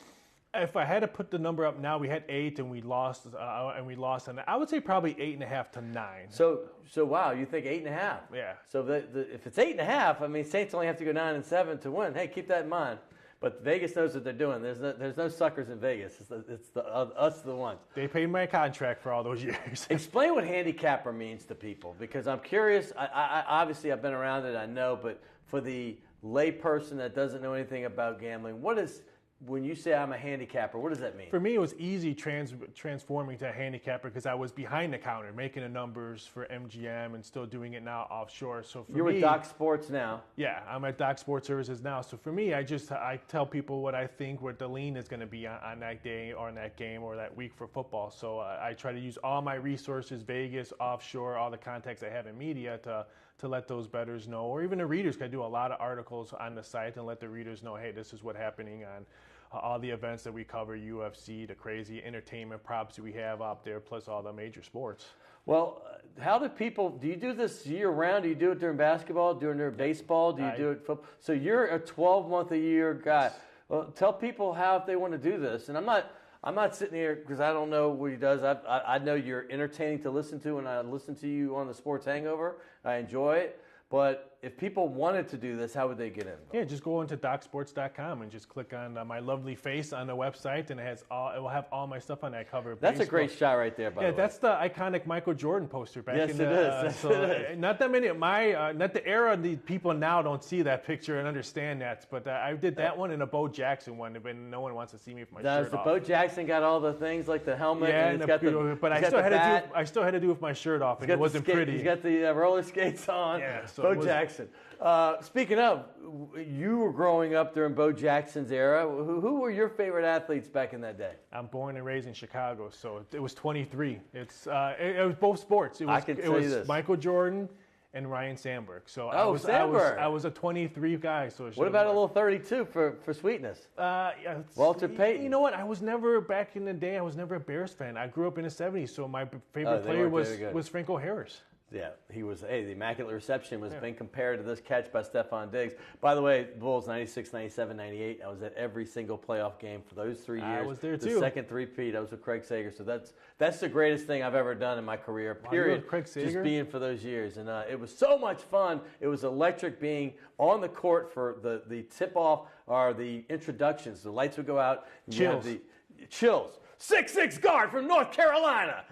If I had to put the number up now, we had 8 and we lost, and I would say probably 8.5 to 9. So wow, you think 8.5? Yeah. So if it's 8.5, I mean, Saints only have to go 9-7 to win. Hey, keep that in mind. But Vegas knows what they're doing. There's no suckers in Vegas. It's us the ones. They paid my contract for all those years. Explain what handicapper means to people, because I'm curious. I obviously I've been around it, I know, but for the lay person that doesn't know anything about gambling, when you say I'm a handicapper, what does that mean? For me, it was easy transforming to a handicapper because I was behind the counter, making the numbers for MGM and still doing it now offshore. So for You're with Doc Sports now. Yeah, I'm at Doc Sports Services now. So for me, I tell people what I think what the lean is going to be on that day or in that game or that week for football. So I try to use all my resources, Vegas, offshore, all the contacts I have in media to let those bettors know, or even the readers. I do a lot of articles on the site and let the readers know, hey, this is what's happening on all the events that we cover, UFC, the crazy entertainment props we have out there, plus all the major sports. Well, do you do this year-round? Do you do it during basketball, during baseball? Do you do it football? So you're a 12-month-a-year guy. Well, tell people how if they want to do this. And I'm not sitting here because I don't know what he does. I know you're entertaining to listen to, and I listen to you on the Sports Hangover. I enjoy it. But if people wanted to do this, how would they get in? Yeah, just go into docsports.com and just click on my lovely face on the website, and it will have all my stuff on that cover. That's a great shot right there, by the way. Yeah, that's the iconic Michael Jordan poster back yes, in the Yes, it is. Not that many not the era the people now don't see that picture and understand that, but I did that one and a Bo Jackson one, but no one wants to see me with my shirt off. The Bo Jackson got all the things like the helmet, yeah, and it's got the but I still had to do with my shirt off, and it wasn't pretty. He's got the roller skates on. Yeah, so Bo Jackson. Speaking of, you were growing up during Bo Jackson's era. Who were your favorite athletes back in that day? I'm born and raised in Chicago, so it was 23. It was both sports. It was Michael Jordan and Ryan Sandberg. So Sandberg. I was a 23 guy. So what about a little 32 for sweetness? Walter Payton. You know what? I was never back in the day. I was never a Bears fan. I grew up in the 70s, so my favorite player was Franco Harris. Yeah, he was. Hey, the Immaculate Reception was being compared to this catch by Stephon Diggs. By the way, Bulls 96, 97, 98. I was at every single playoff game for those 3 years. I was there too. The second three-peat, I was with Craig Sager. So that's the greatest thing I've ever done in my career. Period. Craig Sager? Just being for those years, and it was so much fun. It was electric being on the court for the tip-off or the introductions. The lights would go out. Chills. 6'6" guard from North Carolina.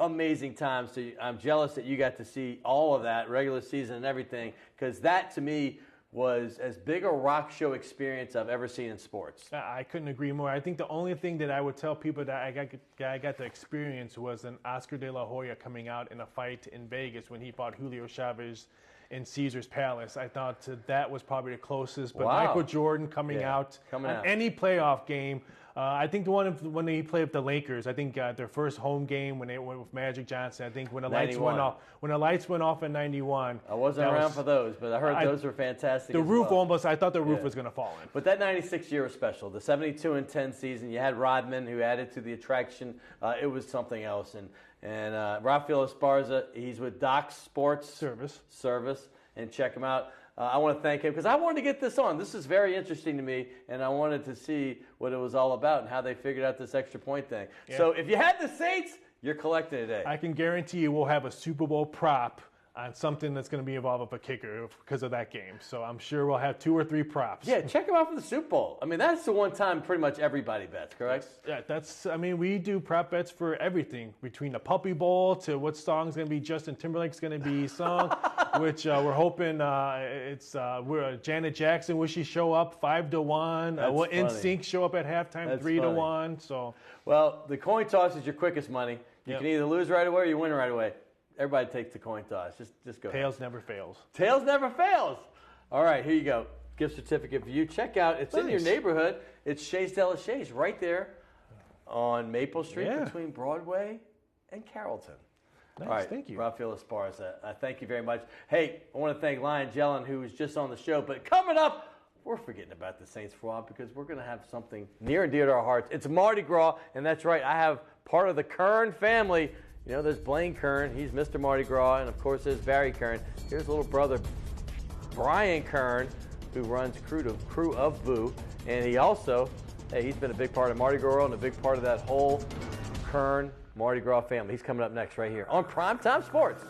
Amazing times. So I'm jealous that you got to see all of that, regular season and everything, because that to me was as big a rock show experience I've ever seen in sports. I couldn't agree more. I think the only thing that I would tell people that I got to experience was an Oscar De La Hoya coming out in a fight in Vegas when he fought Julio Chavez in Caesar's Palace. I thought that was probably the closest. But Michael Jordan coming out any playoff game. I think the one when he played with the Lakers, I think their first home game when they went with Magic Johnson, I think when the lights went off in 91. I wasn't around for those, but I heard those were fantastic. I thought the roof was going to fall in. But that 96 year was special. The 72-10 season, you had Rodman who added to the attraction. It was something else. And Rafael Esparza, he's with Doc Sports Service, and check him out. I want to thank him because I wanted to get this on. This is very interesting to me, and I wanted to see what it was all about and how they figured out this extra point thing. Yeah. So if you had the Saints, you're collecting today. I can guarantee you we'll have a Super Bowl prop on something that's going to be involved with a kicker because of that game. So I'm sure we'll have 2 or 3 props. Yeah, check them out for the Super Bowl. I mean, that's the one time pretty much everybody bets, correct? Yeah, we do prop bets for everything, between the Puppy Bowl to what song's going to be Justin Timberlake's going to be sung, which we're hoping Janet Jackson, will she show up 5-1? Will NSYNC show up at halftime 3-1? So, well, the coin toss is your quickest money. You can either lose right away or you win right away. Everybody takes the coin toss. Just go. Tails never fails. Tails never fails. All right, here you go. Gift certificate for you. Check out. It's in your neighborhood. It's Chez de la Chez right there on Maple Street between Broadway and Carrollton. Nice, all right, thank you. Rafael Esparza, thank you very much. Hey, I want to thank Lyons Yellin, who was just on the show. But coming up, we're forgetting about the Saints for a while because we're going to have something near and dear to our hearts. It's Mardi Gras, and that's right. I have part of the Kern family. You know, there's Blaine Kern. He's Mr. Mardi Gras. And, of course, there's Barry Kern. Here's little brother Brian Kern, who runs Crew of Boo. And he also, he's been a big part of Mardi Gras and a big part of that whole Kern Mardi Gras family. He's coming up next right here on Primetime Sports.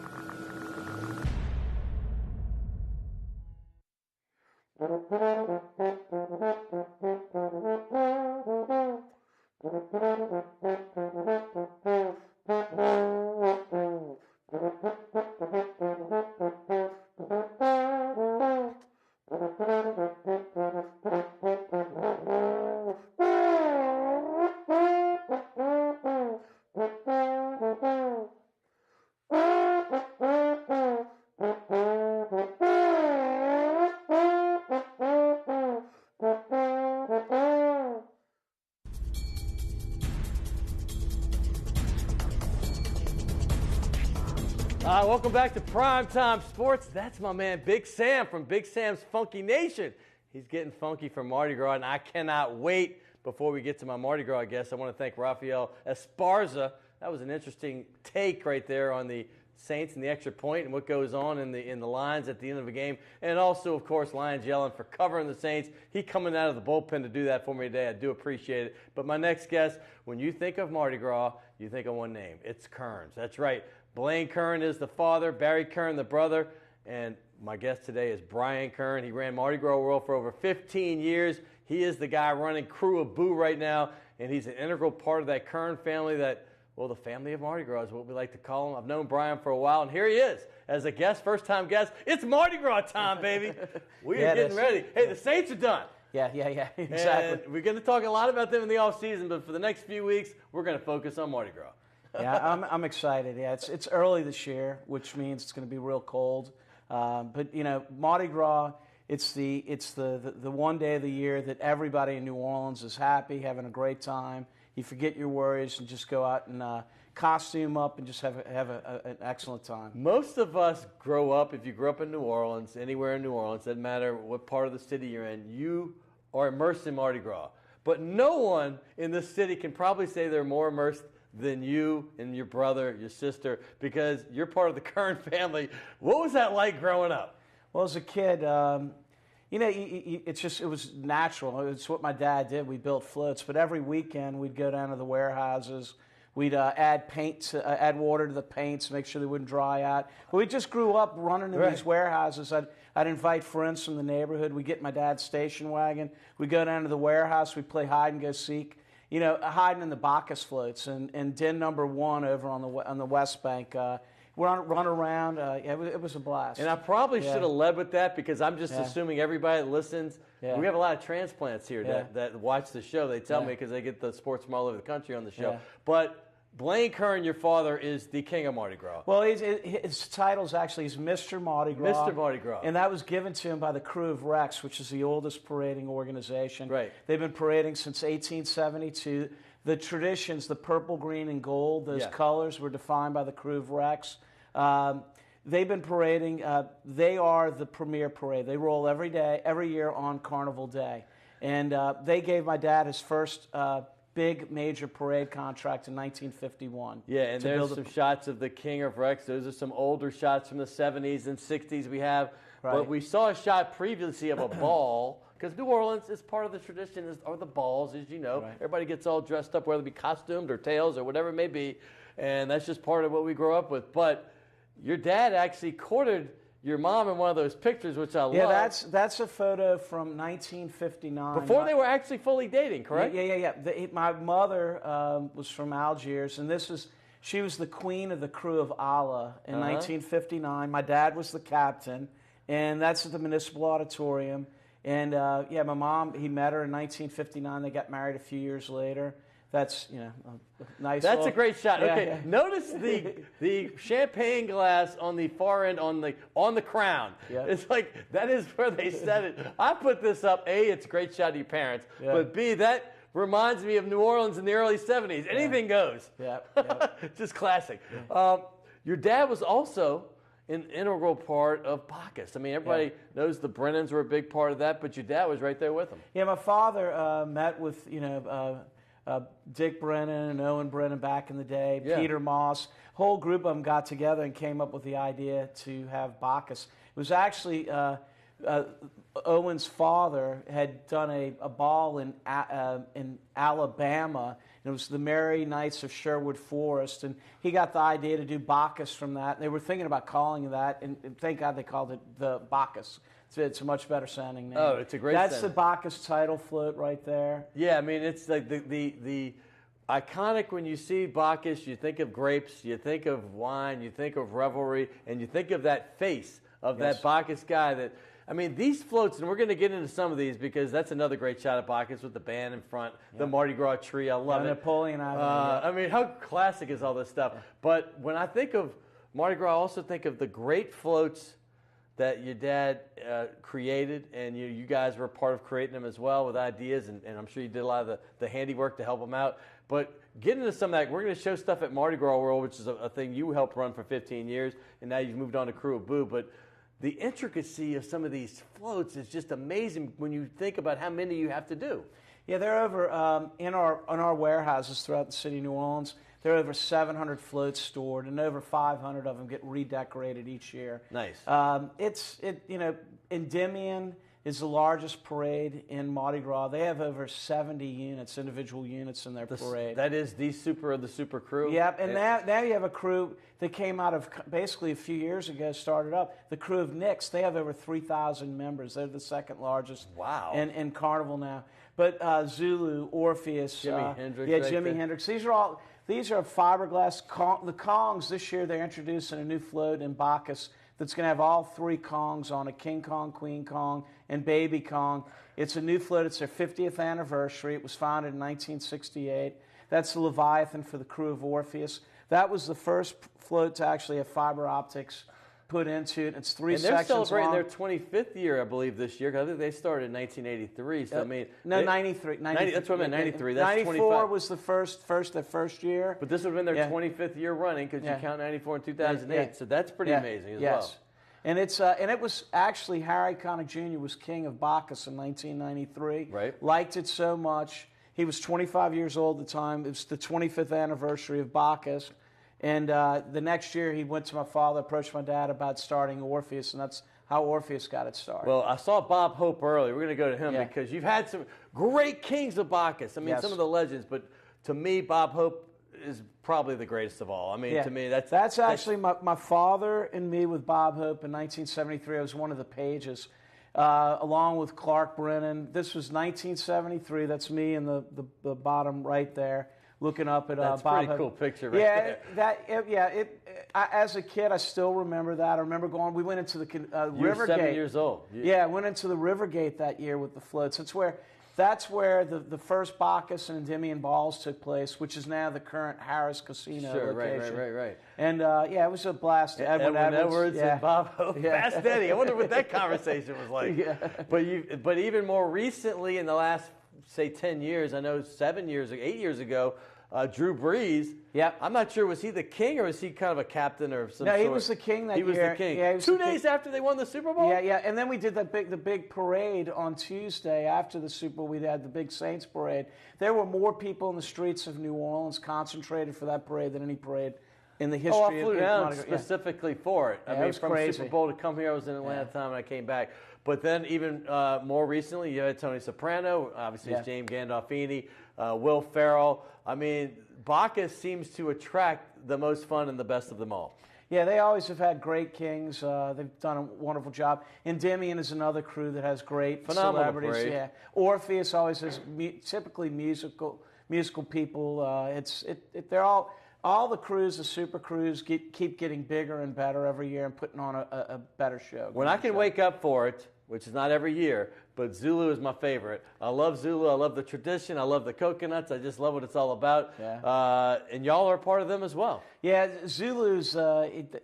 Welcome back to Primetime Sports. That's my man Big Sam from Big Sam's Funky Nation. He's getting funky for Mardi Gras, and I cannot wait. Before we get to my Mardi Gras guest, I want to thank Rafael Esparza. That was an interesting take right there on the Saints and the extra point and what goes on in the lines at the end of the game. And also, of course, Lyons Yellin for covering the Saints. He coming out of the bullpen to do that for me today. I do appreciate it. But my next guest, when you think of Mardi Gras, you think of one name. It's Kern's. That's right. Blaine Kern is the father, Barry Kern the brother, and my guest today is Brian Kern. He ran Mardi Gras World for over 15 years. He is the guy running Crew of Boo right now, and he's an integral part of that Kern family that, well, the family of Mardi Gras is what we like to call him. I've known Brian for a while, and here he is as a guest, first-time guest. It's Mardi Gras time, baby. We are getting ready. Hey, the Saints are done. Yeah, exactly. And we're going to talk a lot about them in the offseason, but for the next few weeks, we're going to focus on Mardi Gras. Yeah, I'm excited. Yeah, it's early this year, which means it's going to be real cold. But you know, Mardi Gras, it's the one day of the year that everybody in New Orleans is happy, having a great time. You forget your worries and just go out and costume up and just have an excellent time. Most of us grow up, if you grew up in New Orleans, anywhere in New Orleans, doesn't matter what part of the city you're in, you are immersed in Mardi Gras. But no one in this city can probably say they're more immersed than you and your brother, your sister, because you're part of the Kern family. What was that like growing up? Well, as a kid, you know, it was natural. It's what my dad did. We built floats, but every weekend we'd go down to the warehouses. We'd add add water to the paints, make sure they wouldn't dry out. But we just grew up running in these warehouses. I'd invite friends from the neighborhood. We'd get my dad's station wagon. We'd go down to the warehouse. We'd play hide and go seek. You know, hiding in the Bacchus floats and den number 1 over on the West Bank. Run around. It was a blast. And I probably should have led with that because I'm just assuming everybody that listens. Yeah. We have a lot of transplants here that watch the show. They tell me because they get the sports from all over the country on the show. Yeah. But Blaine Kern, your father, is the king of Mardi Gras. Well, his title is actually Mr. Mardi Gras. Mr. Mardi Gras. And that was given to him by the Crew of Rex, which is the oldest parading organization. Right. They've been parading since 1872. The traditions, the purple, green, and gold, those colors were defined by the Crew of Rex. They've been parading. They are the premier parade. They roll every year on Carnival Day. And they gave my dad his first big major parade contract in 1951. Yeah, and there's some shots of the King of Rex. Those are some older shots from the 70s and 60s we have. Right. But we saw a shot previously of a ball, because New Orleans is part of the tradition, or the balls, as you know. Right. Everybody gets all dressed up, whether it be costumed or tails or whatever it may be, and that's just part of what we grow up with. But your dad actually courted your mom in one of those pictures, which I love. Yeah, that's a photo from 1959. Before they were actually fully dating, correct? Yeah. My mother was from Algiers, and she was the queen of the Crew of Allah in 1959. My dad was the captain, and that's at the Municipal Auditorium. And my mom, he met her in 1959. They got married a few years later. That's, nice. That's a great shot. Okay, notice the champagne glass on the far end on the crown. Yeah. It's like that is where they set it. I put this up. A, it's a great shot of your parents, but B, that reminds me of New Orleans in the early 70s. Anything goes. Yeah. Just classic. Yeah. Your dad was also an integral part of Bacchus. I mean, everybody knows the Brennans were a big part of that, but your dad was right there with them. Yeah, my father met with Dick Brennan and Owen Brennan back in the day, Peter Moss. Whole group of them got together and came up with the idea to have Bacchus. It was actually Owen's father had done a ball in Alabama, and it was the Merry Knights of Sherwood Forest, and he got the idea to do Bacchus from that. They were thinking about calling it that, and thank God they called it the Bacchus. It's a much better sounding name. Oh, it's a great That's the Bacchus title float right there. Yeah, I mean, it's like the iconic, when you see Bacchus, you think of grapes, you think of wine, you think of revelry, and you think of that face of that Bacchus guy that, I mean, these floats, and we're going to get into some of these because that's another great shot of Bacchus with the band in front, the Mardi Gras tree. I love it. Napoleon Avenue. I mean, how classic is all this stuff? But when I think of Mardi Gras, I also think of the great floats that your dad created, and you guys were a part of creating them as well with ideas, and I'm sure you did a lot of the handiwork to help them out. But getting into some of that, we're going to show stuff at Mardi Gras World, which is a thing you helped run for 15 years, and now you've moved on to Crew of Boo. But the intricacy of some of these floats is just amazing when you think about how many you have to do. Yeah, they're over in our warehouses throughout the city of New Orleans. There are over 700 floats stored, and over 500 of them get redecorated each year. Nice. Endymion is the largest parade in Mardi Gras. They have over 70 units, individual units in their parade. That is the super of the super crew? Yep, and now you have a crew that came out of basically a few years ago, started up. The crew of Knicks, they have over 3,000 members. They're the second largest in Carnival now. But Zulu, Orpheus, Jimi Hendrix. Yeah, Jimi Hendrix. These are fiberglass. The Kongs, this year they're introducing a new float in Bacchus that's going to have all 3 Kongs on it, King Kong, Queen Kong, and Baby Kong. It's a new float. It's their 50th anniversary. It was founded in 1968. That's the Leviathan for the crew of Orpheus. That was the first float to actually have fiber optics put into it. It's 3 sections long. And they're celebrating their 25th year, I believe, this year. I think they started in 1983. So, 93. That's what I meant, 93. That's 94 25. was the first year. But this would have been their 25th year running because you count 94 and 2008. So that's pretty amazing as well. And it was actually Harry Connick Jr. was king of Bacchus in 1993. Right. Liked it so much. He was 25 years old at the time. It was the 25th anniversary of Bacchus. And the next year, he went to my father, approached my dad about starting Orpheus, and that's how Orpheus got its start. Well, I saw Bob Hope earlier. We're going to go to him because you've had some great kings of Bacchus. I mean, some of the legends, but to me, Bob Hope is probably the greatest of all. I mean, to me, that's actually my father and me with Bob Hope in 1973. I was one of the pages, along with Clark Brennan. This was 1973. That's me in the bottom right there. Looking up at That's Bob a pretty Hope. cool picture right there. As a kid, I still remember that. I remember going. We went into the Rivergate. You were 7 years old. Yeah, I went into the Rivergate that year with the floats. That's where the first Bacchus and Endymion balls took place, which is now the current Harris Casino location. Right. And it was a blast. Edwin Edwards and Bob Hope. Fast Eddie. I wonder what that conversation was like. But even more recently, in the last, say, 10 years, I know 8 years ago, Drew Brees. Yeah. I'm not sure, was he the king or was he kind of a captain or some sort? No, he was the king that year. He was the king. Yeah, 2 days after they won the Super Bowl? Yeah. And then we did the big parade on Tuesday after the Super Bowl. We had the big Saints parade. There were more people in the streets of New Orleans concentrated for that parade than any parade in the history of I flew down specifically for it. I mean, it was from crazy. Super Bowl to come here, I was in Atlanta at the time and I came back. But then even more recently, you had Tony Soprano, obviously it's James Gandolfini, Will Ferrell. I mean, Bacchus seems to attract the most fun and the best of them all. Yeah, they always have had great kings. They've done a wonderful job. Endymion is another crew that has great celebrities. Parade. Yeah, Orpheus always has typically musical people. They're all the crews, the super crews, keep getting bigger and better every year and putting on a better show. When I can wake up for it, which is not every year, but Zulu is my favorite. I love Zulu. I love the tradition. I love the coconuts. I just love what it's all about. Yeah. And y'all are part of them as well. Yeah, Zulu's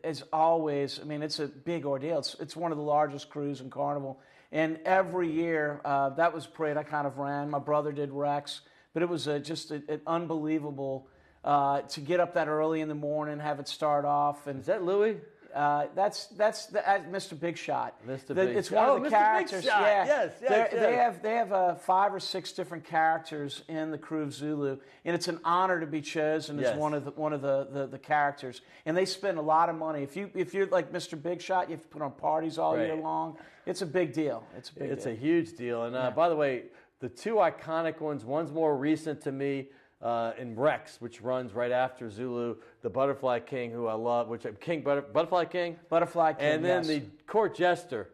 is always, I mean, it's a big ordeal. It's one of the largest crews in Carnival. And every year, that was a parade I kind of ran. My brother did Rex. But it was just an unbelievable to get up that early in the morning, have it start off. And is that Louis? That's Mr. Big Shot. It's one of the Mr. characters. Big Shot. Yeah, yes. They have 5 or 6 different characters in the crew of Zulu, and it's an honor to be chosen as one of the characters. And they spend a lot of money. If you're like Mr. Big Shot, you have to put on parties all year long. It's a big deal. It's a huge deal. And by the way, the 2 iconic ones. One's more recent to me. In Rex, which runs right after Zulu, the Butterfly King, who I love, Butterfly King, and then the Court Jester,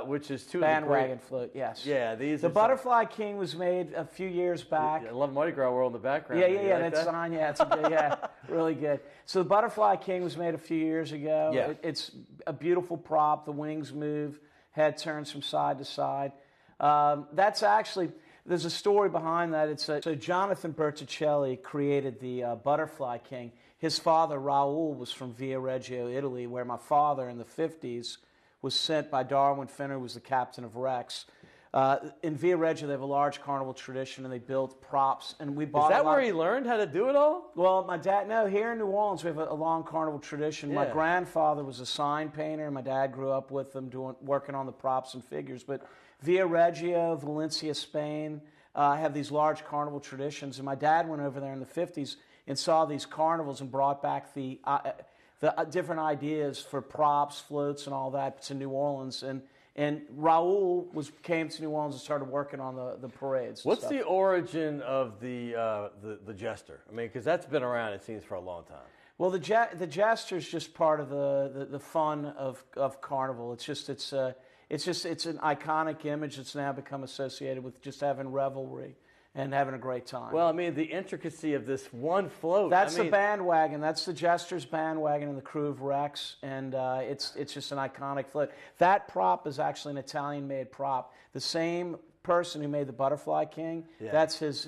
which is 2 bandwagon float, yeah. The Butterfly King was made a few years back. I love Mardi Gras World in the background. Yeah, that's on. Yeah, it's really good. So the Butterfly King was made a few years ago. Yeah. It's a beautiful prop. The wings move, head turns from side to side. That's actually. There's a story behind that. So Jonathan Berticelli created the Butterfly King. His father, Raoul, was from Viareggio, Italy, where my father in the 50s was sent by Darwin Finner, who was the captain of Rex. In Viareggio, they have a large carnival tradition, and they built props. And we bought. Is that where he learned how to do it all? Well, my dad. No, here in New Orleans, we have a long carnival tradition. My grandfather was a sign painter. My dad grew up with them, working on the props and figures. But Viareggio, Valencia, Spain, have these large carnival traditions. And my dad went over there in the 50s and saw these carnivals and brought back the different ideas for props, floats, and all that to New Orleans. And Raul came to New Orleans and started working on the parades. What's the origin of the jester? I mean, because that's been around, it seems, for a long time. Well, the jester's just part of the fun of carnival. It's an iconic image that's now become associated with just having revelry and having a great time. Well, I mean, the intricacy of this one float. That's the bandwagon. That's the jester's bandwagon and the crew of Rex, and it's just an iconic float. That prop is actually an Italian-made prop. The same person who made the Butterfly King, that's his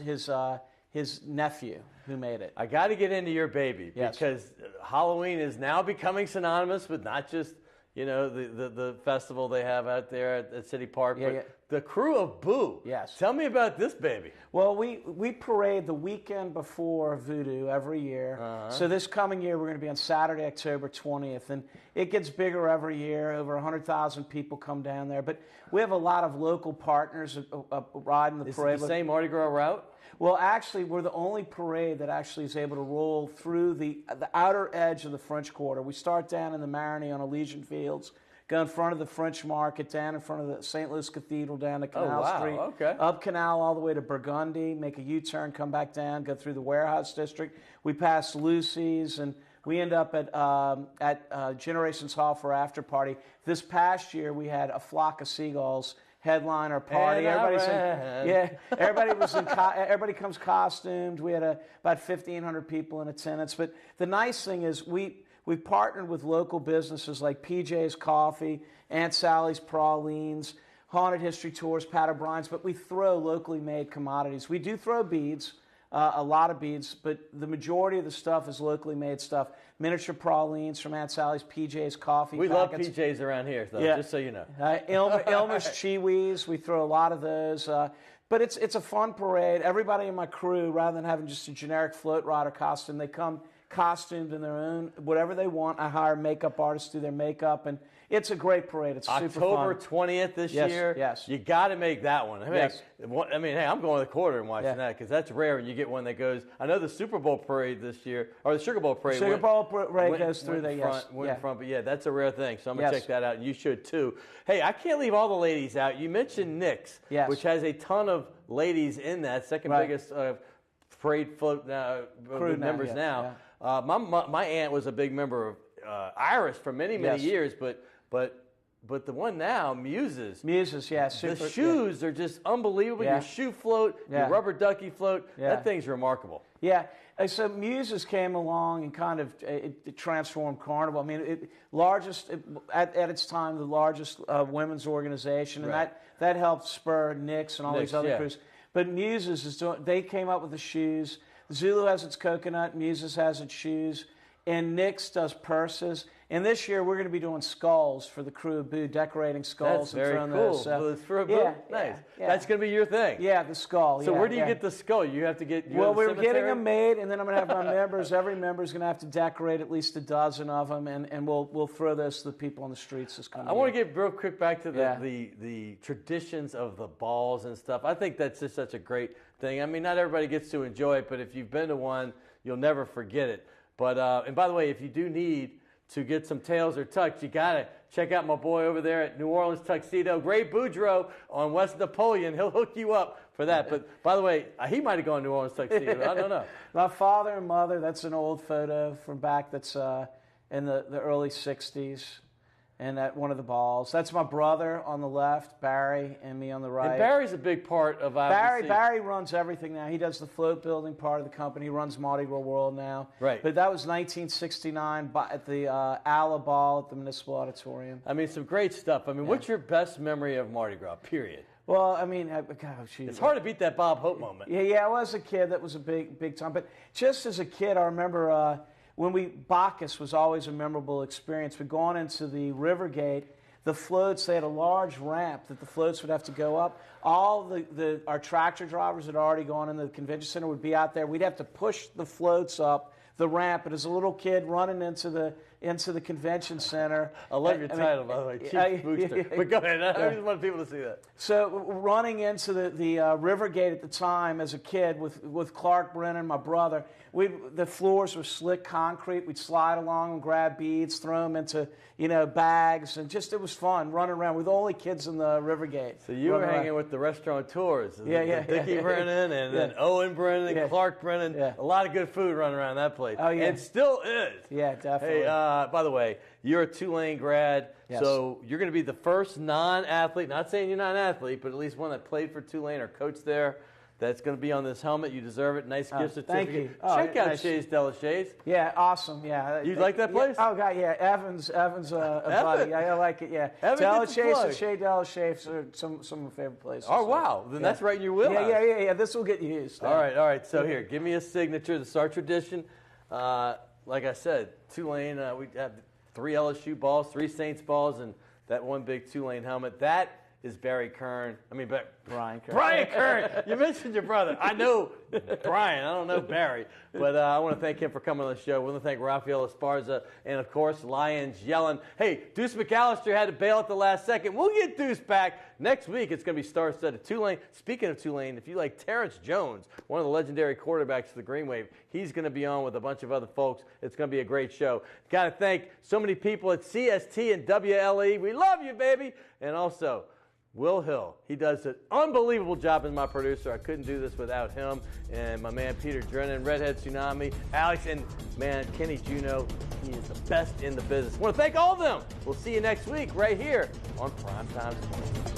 nephew who made it. I got to get into your baby Yes. because Halloween is now becoming synonymous with not just the festival they have out there at City Park, but the crew of Boo. Yes. Tell me about this baby. Well, we parade the weekend before Voodoo every year. So this coming year, we're going to be on Saturday, October 20th. And it gets bigger every year. Over 100,000 people come down there. But we have a lot of local partners riding the parade. Is it the same Mardi Gras route? Well, actually, we're the only parade that actually is able to roll through the outer edge of the French Quarter. We start down in the Mardi on Elysian Fields, go in front of the French Market, down in front of the St. Louis Cathedral, down to Canal Street, up Canal all the way to Burgundy, make a U-turn, come back down, go through the Warehouse District. We pass Lucy's, and we end up at Generations Hall for after party. This past year, we had a flock of seagulls headline our party. Everybody comes costumed. We had about 1,500 people in attendance. But the nice thing is we've partnered with local businesses like PJ's Coffee, Aunt Sally's Pralines, Haunted History Tours, Pat O'Brien's, but we throw locally made commodities. We do throw beads, a lot of beads, but the majority of the stuff is locally made stuff. Miniature pralines from Aunt Sally's, PJ's Coffee. We packets. love PJ's around here, though, just so you know. Elmer's Chiwis, we throw a lot of those. But it's a fun parade. Everybody in my crew, rather than having just a generic float rider costume, they come costumed in their own, whatever they want. I hire makeup artists to do their makeup, and it's a great parade. It's super fun. October 20th this year. Yes. You got to make that one. Yes. I mean, hey, I'm going to the quarter and watching that because that's rare when you get one that goes. I know the Super Bowl parade this year, or the Sugar Bowl parade. Sugar Bowl parade goes through there, yes. Went in front, but yeah, that's a rare thing. So I'm going to check that out, and you should too. Hey, I can't leave all the ladies out. You mentioned Nick's, which has a ton of ladies in that, second biggest parade float members now. My aunt was a big member of Iris for many years, but the one now, Muses. Muses, yeah. The shoes are just unbelievable. Your shoe float, your rubber ducky float, that thing's remarkable. Yeah. So Muses came along and kind of it transformed Carnival. I mean, at its time, the largest women's organization, and that helped spur Nick's and all these other crews. But Muses they came up with the shoes. Zulu has its coconut, Muses has its shoes, and Nick's does purses. And this year we're going to be doing skulls for the crew of Boo, decorating skulls. That's very cool. So for a Boo, nice. Yeah. That's going to be your thing. Yeah, the skull. So where do you get the skull? You have to get. Well, we're getting them made, and then I'm going to have my members. Every member is going to have to decorate at least a dozen of them, and we'll throw those to the people on the streets this coming year. I want to get real quick back to the traditions of the balls and stuff. I think that's just such a great thing. I mean, not everybody gets to enjoy it, but if you've been to one, you'll never forget it. But and by the way, if you do need to get some tails or tucks, you got to check out my boy over there at New Orleans Tuxedo, Gray Boudreaux on West Napoleon. He'll hook you up for that. But by the way, he might have gone to New Orleans Tuxedo. I don't know. My father and mother, that's an old photo from back that's in the early 60s. And at one of the balls. That's my brother on the left, Barry, and me on the right. And Barry's a big part of IBC. Barry runs everything now. He does the float building part of the company. He runs Mardi Gras World now. Right. But that was 1969 at the Ala Ball at the Municipal Auditorium. I mean, some great stuff. I mean, what's your best memory of Mardi Gras, period? Well, I mean, it's hard to beat that Bob Hope moment. Yeah, I was a kid. That was a big time. But just as a kid, I remember... Bacchus was always a memorable experience. We'd gone into the river gate. The floats, they had a large ramp that the floats would have to go up. All our tractor drivers had already gone into the convention center, would be out there. We'd have to push the floats up the ramp. And as a little kid running into the into the convention center. I love your title, by the way, Chief Spookster. But go ahead. I just want people to see that. So running into the river gate at the time as a kid with Clark Brennan, my brother, the floors were slick concrete. We'd slide along and grab beads, throw them into bags, and it was fun running around. We're the only kids in the river gate. So you were hanging with the restaurateurs, Dickie Brennan, and then Owen Brennan, and Clark Brennan. Yeah. A lot of good food running around that place. Oh yeah, and still is. Yeah, definitely. Hey, by the way, you're a Tulane grad, yes. so you're going to be the first non-athlete. Not saying you're not an athlete, but at least one that played for Tulane or coached there. That's going to be on this helmet. You deserve it. Nice gift certificate. Thank you. Check out nice. Shays de la Shays. Yeah, awesome. Yeah. You like that place? Oh, God, yeah. Evans, a buddy. I like it, yeah. Evan De La gets a Shays plug. and Shea de la Shays are some of my favorite places. Oh, wow. Then that's right in your wheelhouse. Yeah. This will get you used. All right. So here, give me a signature. This is our tradition. Like I said, Tulane, we have 3 LSU balls, 3 Saints balls, and that one big Tulane helmet. That is Brian Kern. Brian Kern. Brian Kern. You mentioned your brother. I know Brian. I don't know Barry. But I want to thank him for coming on the show. I want to thank Rafael Esparza and, of course, Lyons, Yellin. Hey, Deuce McAllister had to bail at the last second. We'll get Deuce back. Next week, it's going to be star-studded. Tulane. Speaking of Tulane, if you like Terrence Jones, one of the legendary quarterbacks for the Green Wave, he's going to be on with a bunch of other folks. It's going to be a great show. Got to thank so many people at CST and WLAE. We love you, baby. And also, Will Hill. He does an unbelievable job as my producer. I couldn't do this without him. And my man Peter Drennan, Redhead Tsunami, Alex, and man Kenny Juno. He is the best in the business. I want to thank all of them. We'll see you next week right here on Primetime Sports.